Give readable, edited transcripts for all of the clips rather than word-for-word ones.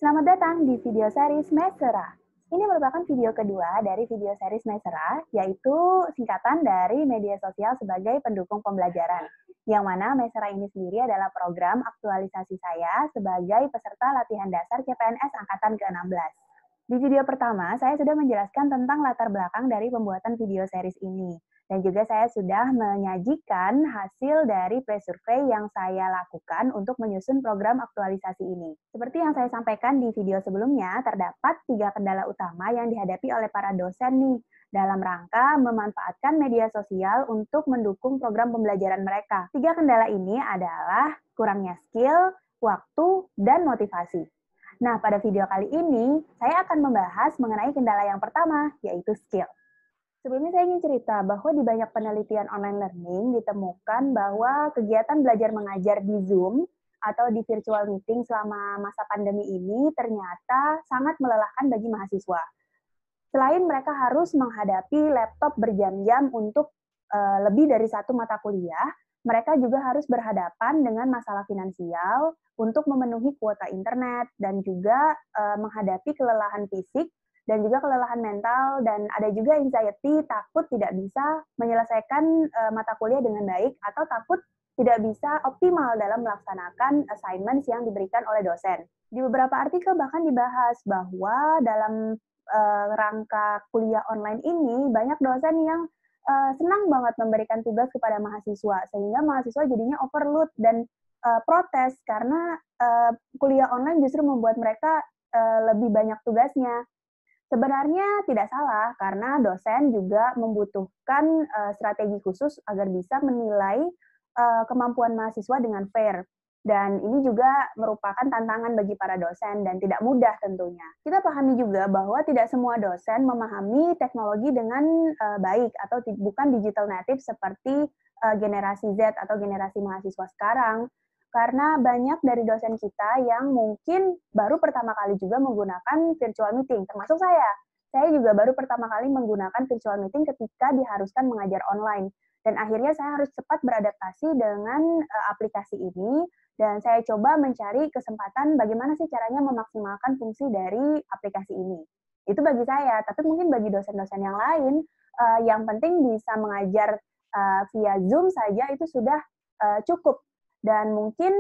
Selamat datang di video series Mesera. Ini merupakan video kedua dari video series Mesera, yaitu singkatan dari media sosial sebagai pendukung pembelajaran. Yang mana Mesera ini sendiri adalah program aktualisasi saya sebagai peserta latihan dasar CPNS Angkatan ke-16. Di video pertama, saya sudah menjelaskan tentang latar belakang dari pembuatan video series ini. Dan juga saya sudah menyajikan hasil dari pre-survey yang saya lakukan untuk menyusun program aktualisasi ini. Seperti yang saya sampaikan di video sebelumnya, terdapat 3 kendala utama yang dihadapi oleh para dosen nih dalam rangka memanfaatkan media sosial untuk mendukung program pembelajaran mereka. 3 kendala ini adalah kurangnya skill, waktu, dan motivasi. Nah, pada video kali ini, saya akan membahas mengenai kendala yang pertama, yaitu skill. Sebelumnya saya ingin cerita bahwa di banyak penelitian online learning ditemukan bahwa kegiatan belajar mengajar di Zoom atau di virtual meeting selama masa pandemi ini ternyata sangat melelahkan bagi mahasiswa. Selain mereka harus menghadapi laptop berjam-jam untuk lebih dari satu mata kuliah, mereka juga harus berhadapan dengan masalah finansial untuk memenuhi kuota internet dan juga menghadapi kelelahan fisik dan juga kelelahan mental, dan ada juga anxiety, takut tidak bisa menyelesaikan mata kuliah dengan baik atau takut tidak bisa optimal dalam melaksanakan assignments yang diberikan oleh dosen. Di beberapa artikel bahkan dibahas bahwa dalam rangka kuliah online ini banyak dosen yang senang banget memberikan tugas kepada mahasiswa, sehingga mahasiswa jadinya overload dan protes karena kuliah online justru membuat mereka lebih banyak tugasnya. Sebenarnya tidak salah, karena dosen juga membutuhkan strategi khusus agar bisa menilai kemampuan mahasiswa dengan fair. Dan ini juga merupakan tantangan bagi para dosen dan tidak mudah tentunya. Kita pahami juga bahwa tidak semua dosen memahami teknologi dengan baik atau bukan digital native seperti generasi Z atau generasi mahasiswa sekarang. Karena banyak dari dosen kita yang mungkin baru pertama kali juga menggunakan virtual meeting, termasuk saya. Saya juga baru pertama kali menggunakan virtual meeting ketika diharuskan mengajar online. Dan akhirnya saya harus cepat beradaptasi dengan aplikasi ini, dan saya coba mencari kesempatan bagaimana sih caranya memaksimalkan fungsi dari aplikasi ini. Itu bagi saya, tapi mungkin bagi dosen-dosen yang lain, yang penting bisa mengajar via Zoom saja itu sudah cukup. Dan mungkin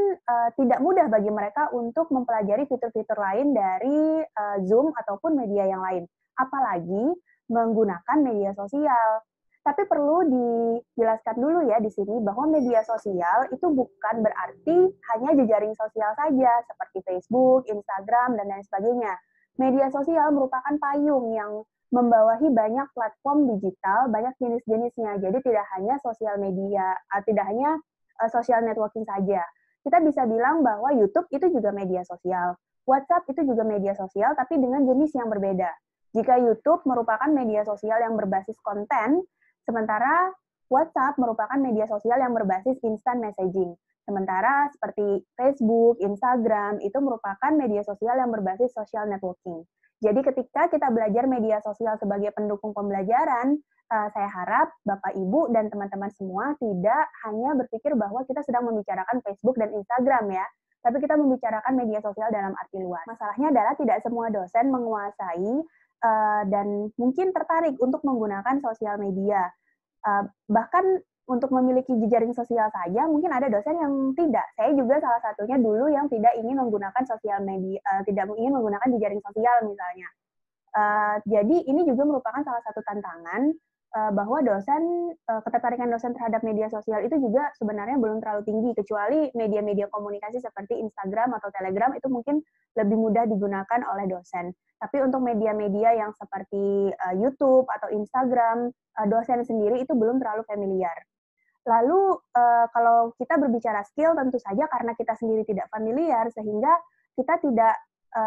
tidak mudah bagi mereka untuk mempelajari fitur-fitur lain dari Zoom ataupun media yang lain. Apalagi menggunakan media sosial. Tapi perlu dijelaskan dulu ya di sini bahwa media sosial itu bukan berarti hanya jejaring sosial saja, seperti Facebook, Instagram, dan lain sebagainya. Media sosial merupakan payung yang membawahi banyak platform digital, banyak jenis-jenisnya. Jadi tidak hanya sosial media, tidak hanya social networking saja. Kita bisa bilang bahwa YouTube itu juga media sosial. WhatsApp itu juga media sosial, tapi dengan jenis yang berbeda. Jika YouTube merupakan media sosial yang berbasis konten, sementara WhatsApp merupakan media sosial yang berbasis instant messaging. Sementara seperti Facebook, Instagram, itu merupakan media sosial yang berbasis social networking. Jadi ketika kita belajar media sosial sebagai pendukung pembelajaran, saya harap Bapak, Ibu, dan teman-teman semua tidak hanya berpikir bahwa kita sedang membicarakan Facebook dan Instagram ya, tapi kita membicarakan media sosial dalam arti luas. Masalahnya adalah tidak semua dosen menguasai dan mungkin tertarik untuk menggunakan sosial media. Bahkan untuk memiliki jejaring sosial saja, mungkin ada dosen yang tidak. Saya juga salah satunya dulu yang tidak ingin menggunakan sosial media, tidak ingin menggunakan jejaring sosial misalnya. Jadi ini juga merupakan salah satu tantangan bahwa ketertarikan dosen terhadap media sosial itu juga sebenarnya belum terlalu tinggi, kecuali media-media komunikasi seperti Instagram atau Telegram itu mungkin lebih mudah digunakan oleh dosen. Tapi untuk media-media yang seperti YouTube atau Instagram, dosen sendiri itu belum terlalu familiar. Lalu kalau kita berbicara skill, tentu saja karena kita sendiri tidak familiar, sehingga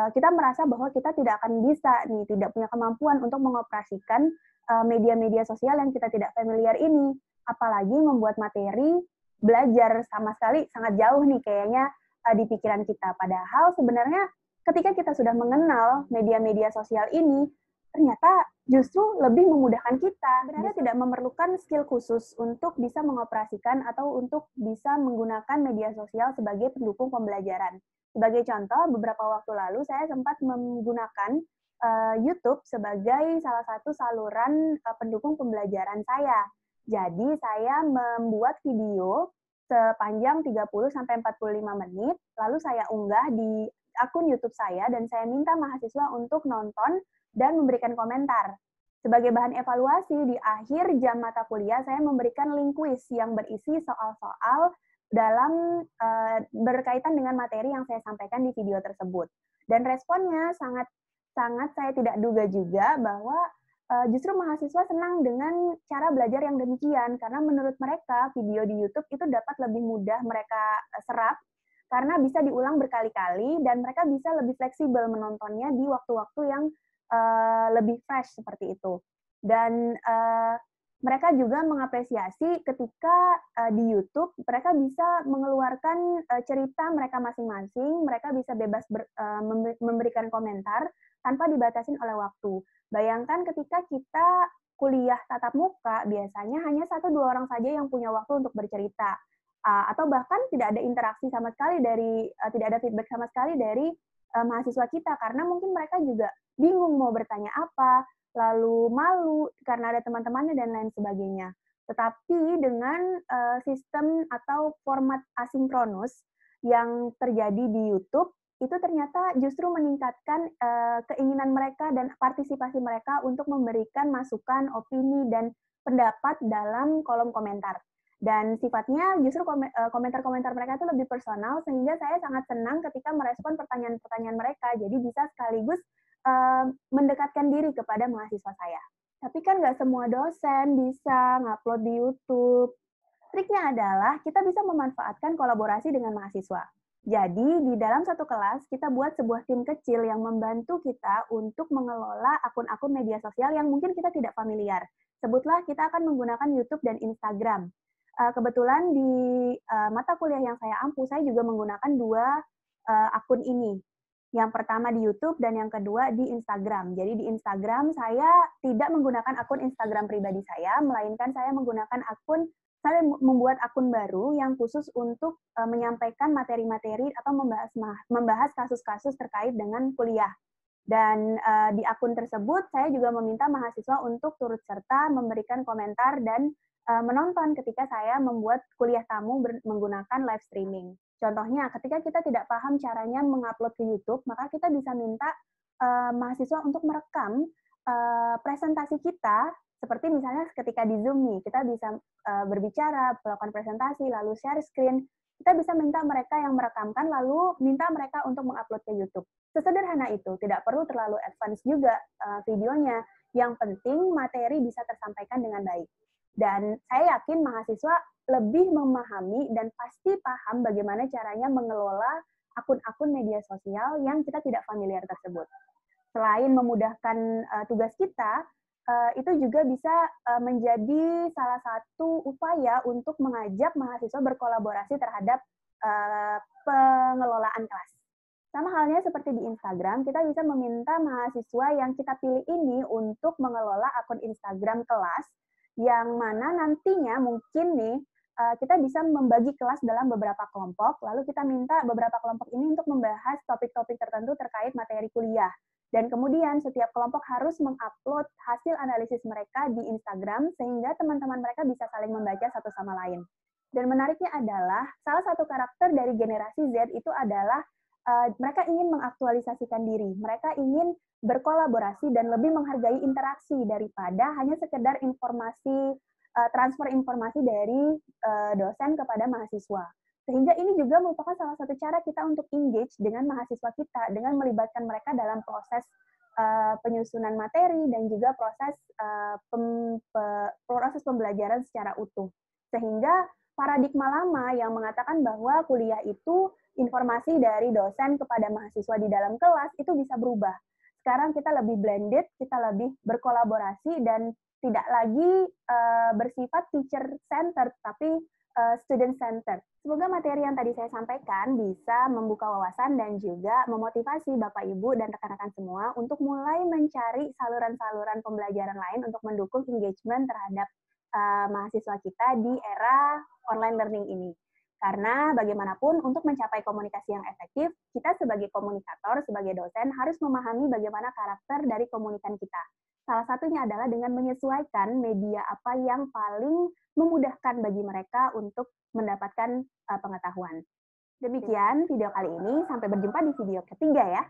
kita merasa bahwa kita tidak akan bisa nih, tidak punya kemampuan untuk mengoperasikan media-media sosial yang kita tidak familiar ini. Apalagi membuat materi belajar sama sekali sangat jauh nih kayaknya di pikiran kita. Padahal sebenarnya ketika kita sudah mengenal media-media sosial ini, ternyata justru lebih memudahkan kita. Sebenarnya tidak memerlukan skill khusus untuk bisa mengoperasikan atau untuk bisa menggunakan media sosial sebagai pendukung pembelajaran. Sebagai contoh, beberapa waktu lalu saya sempat menggunakan YouTube sebagai salah satu saluran pendukung pembelajaran saya. Jadi saya membuat video sepanjang 30-45 menit, lalu saya unggah di akun YouTube saya dan saya minta mahasiswa untuk nonton dan memberikan komentar. Sebagai bahan evaluasi, di akhir jam mata kuliah, saya memberikan link kuis yang berisi soal-soal dalam berkaitan dengan materi yang saya sampaikan di video tersebut. Dan responnya sangat saya tidak duga juga bahwa justru mahasiswa senang dengan cara belajar yang demikian, karena menurut mereka video di YouTube itu dapat lebih mudah mereka serap, karena bisa diulang berkali-kali dan mereka bisa lebih fleksibel menontonnya di waktu-waktu yang lebih fresh seperti itu. Dan mereka juga mengapresiasi ketika di YouTube mereka bisa mengeluarkan cerita mereka masing-masing, mereka bisa bebas memberikan komentar tanpa dibatasin oleh waktu. Bayangkan ketika kita kuliah tatap muka, biasanya hanya 1-2 orang saja yang punya waktu untuk bercerita. Atau bahkan tidak ada interaksi sama sekali tidak ada feedback sama sekali dari mahasiswa kita, karena mungkin mereka juga bingung mau bertanya apa, lalu malu karena ada teman-temannya dan lain sebagainya. Tetapi dengan sistem atau format asinkronus yang terjadi di YouTube, itu ternyata justru meningkatkan keinginan mereka dan partisipasi mereka untuk memberikan masukan, opini, dan pendapat dalam kolom komentar. Dan sifatnya justru komentar-komentar mereka itu lebih personal, sehingga saya sangat senang ketika merespon pertanyaan-pertanyaan mereka. Jadi bisa sekaligus mendekatkan diri kepada mahasiswa saya. Tapi kan nggak semua dosen bisa ngupload di YouTube. Triknya adalah kita bisa memanfaatkan kolaborasi dengan mahasiswa. Jadi di dalam satu kelas kita buat sebuah tim kecil yang membantu kita untuk mengelola akun-akun media sosial yang mungkin kita tidak familiar. Sebutlah kita akan menggunakan YouTube dan Instagram. Kebetulan di mata kuliah yang saya ampu, saya juga menggunakan 2 akun ini. Yang pertama di YouTube dan yang kedua di Instagram. Jadi di Instagram saya tidak menggunakan akun Instagram pribadi saya, melainkan saya membuat akun baru yang khusus untuk menyampaikan materi-materi atau membahas kasus-kasus terkait dengan kuliah. Dan di akun tersebut saya juga meminta mahasiswa untuk turut serta memberikan komentar dan menonton ketika saya membuat kuliah tamu menggunakan live streaming. Contohnya, ketika kita tidak paham caranya mengupload ke YouTube, maka kita bisa minta mahasiswa untuk merekam presentasi kita, seperti misalnya ketika di Zoom nih, kita bisa berbicara, melakukan presentasi, lalu share screen. Kita bisa minta mereka yang merekamkan, lalu minta mereka untuk mengupload ke YouTube. Sesederhana itu, tidak perlu terlalu advance juga videonya. Yang penting materi bisa tersampaikan dengan baik. Dan saya yakin mahasiswa lebih memahami dan pasti paham bagaimana caranya mengelola akun-akun media sosial yang kita tidak familiar tersebut. Selain memudahkan tugas kita, itu juga bisa menjadi salah satu upaya untuk mengajak mahasiswa berkolaborasi terhadap pengelolaan kelas. Sama halnya seperti di Instagram, kita bisa meminta mahasiswa yang kita pilih ini untuk mengelola akun Instagram kelas, yang mana nantinya mungkin nih kita bisa membagi kelas dalam beberapa kelompok, lalu kita minta beberapa kelompok ini untuk membahas topik-topik tertentu terkait materi kuliah. Dan kemudian setiap kelompok harus mengupload hasil analisis mereka di Instagram, sehingga teman-teman mereka bisa saling membaca satu sama lain. Dan menariknya adalah, salah satu karakter dari generasi Z itu adalah mereka ingin mengaktualisasikan diri, mereka ingin berkolaborasi dan lebih menghargai interaksi daripada hanya sekedar transfer informasi dari dosen kepada mahasiswa. Sehingga ini juga merupakan salah satu cara kita untuk engage dengan mahasiswa kita, dengan melibatkan mereka dalam proses penyusunan materi dan juga proses pembelajaran secara utuh. Sehingga paradigma lama yang mengatakan bahwa kuliah itu informasi dari dosen kepada mahasiswa di dalam kelas itu bisa berubah. Sekarang kita lebih blended, kita lebih berkolaborasi dan tidak lagi bersifat teacher-centered, tapi student center. Semoga materi yang tadi saya sampaikan bisa membuka wawasan dan juga memotivasi Bapak Ibu dan rekan-rekan semua untuk mulai mencari saluran-saluran pembelajaran lain untuk mendukung engagement terhadap mahasiswa kita di era online learning ini. Karena bagaimanapun untuk mencapai komunikasi yang efektif, kita sebagai komunikator, sebagai dosen harus memahami bagaimana karakter dari komunikan kita. Salah satunya adalah dengan menyesuaikan media apa yang paling memudahkan bagi mereka untuk mendapatkan pengetahuan. Demikian video kali ini, sampai berjumpa di video ketiga ya.